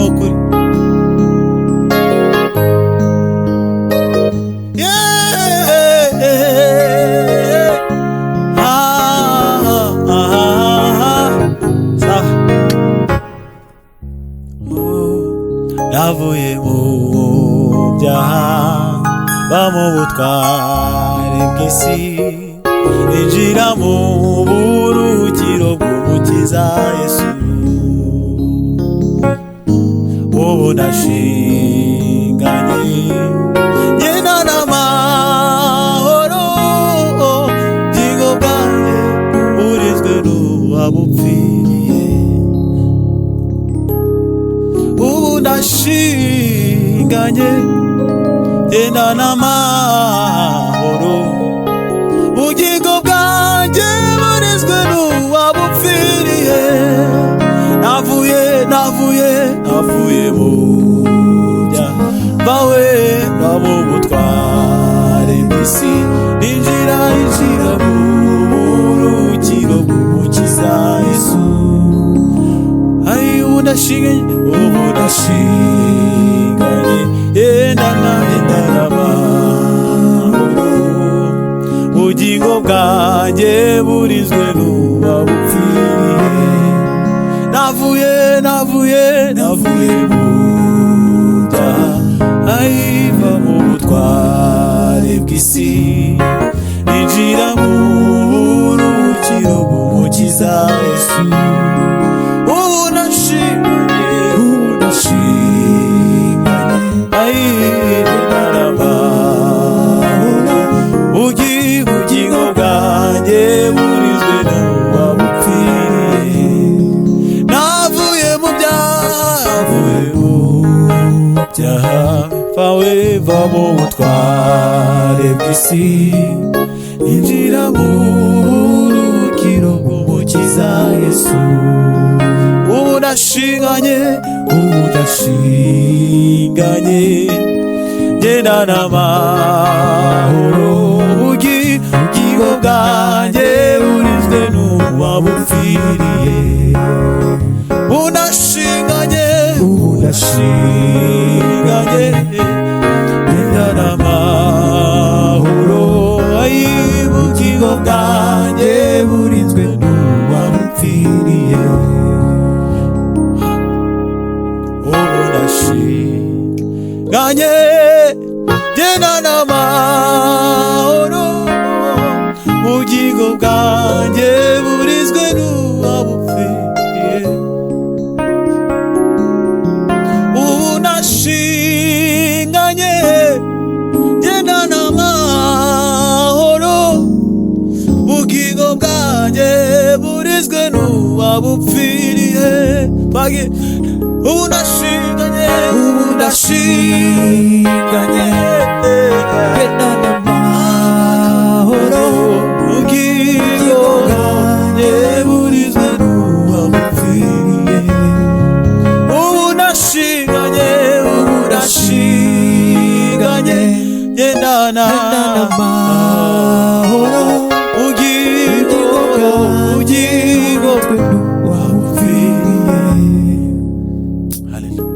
nukuri. Navuye mu byaha ba mu butware bw'isi, ninjira mu buruhukiro bw'umukiza Yesu. Ubu ndashinganye ngenda n'amahoro, ubugingo bwanjye burinzwe n'uwabupfiriye. Ubu ndashinganye ngenda n'amahoro, ubugingo bwanjye burinzwe n'uwabupfiriye. Navuye mu byaha bawe mu butware bw'isi, ninjira mu buruhukiro bw'umukiza Yesu. Ubu ndashinganye ngenda n'amahoro, ubugingo bwanjye burinzwe n'uwabupfiriye. Navuye mu byaha va mu butware bw'isi, ninjira mu buruhukiro bw'umukiza Yesu. Ubu ndashinganye n'amahoro, ubugingo bwanjye burinzwe n'uwabupfiriye. Navuye mu byaha vawe va mu butware bw'isi, ninjira mu buruhukiro bw'umukiza Yesu. Ubu ndashinganye ngenda n'amahoro, ubugingo bwanjye burinzwe n'uwabupfiriye. Ubu ndashinganye ngenda n'amahoro, ubugingo bwanjye burinzwe n'uwabupfiriye. Ubu ndashinganye ngenda n'amahoro, ubugingo bwanjye burinzwe n'uwabupfiriye. Ubu ndashinganye ngenda n'amahoro, ubugingo bwanjye burinzwe n'uwabupfiriye. Ubu ndashinganye ngenda n'amahoro, ubugingo bwanjye burinzwe n'uwabupfiriye. Ubu ndashinganye ngenda n'amahoro, ubugingo bwanjye n'uwabupfiriye. Hallelujah.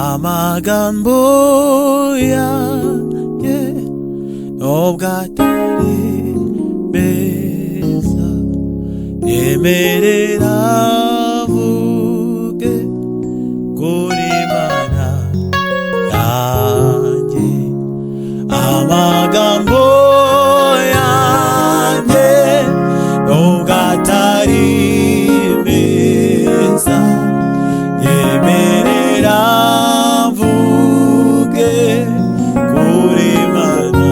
Amagambo yanjye nubwo atari meza, nemerera avuge kuri Mana yanjye. Amagambo yanjye nubwo atari meza, nemerera avuge kuri Mana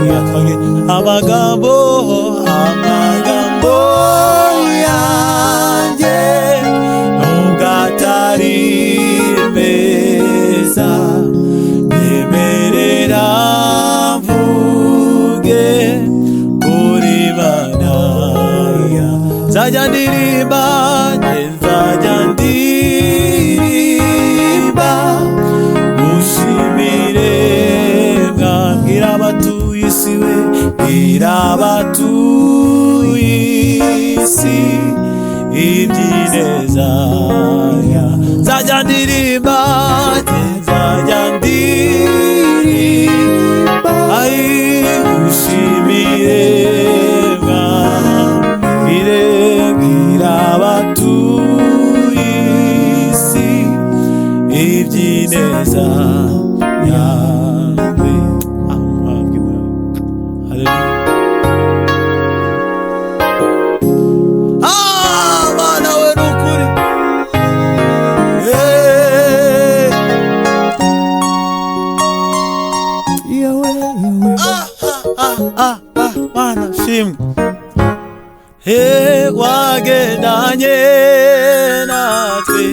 yanjye. Amagambo nzajya ndirimba, nzajya ndirimba ushimire mbwira abatuye isi we, mbwira abatuye isi iby'ineza nzajya ndirimba, nzajya ndirimba ushimire mbwira abatuye isi iby'ineza yawe. Mana we nukuri, Mana shimwe, wagendanye natwe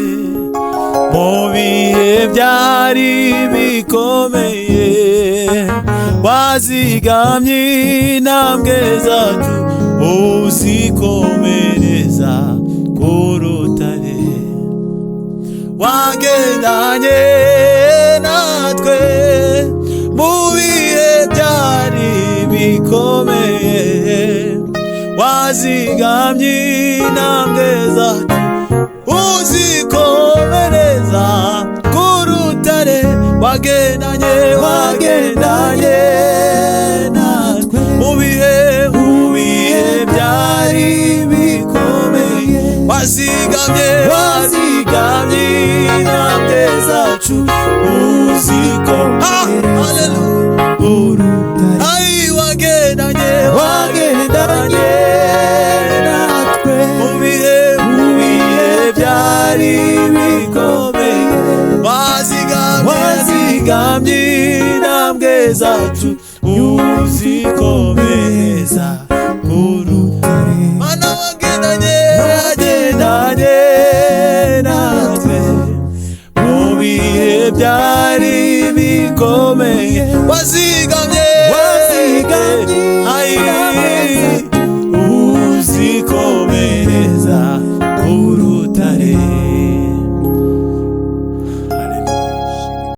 mu bihe byari bikomeye, wazigamye intambwe zacu uzikomereza ku rutare, wagendanye natwe mu bihe byari bikomeye, wazigamye intambwe zacu uzikomereza ku rutare, wagendanye natwe mu bihe byari bikomeye, wazigamye intambwe zacu uzikomereza ku rutare, wagendanye natwe mu bihe byari bikomeye, wazigamye intambwe zacu uzikomereza ku rutare. Mana wagendanye natwe mu bihe byari bikomeye, wazigamye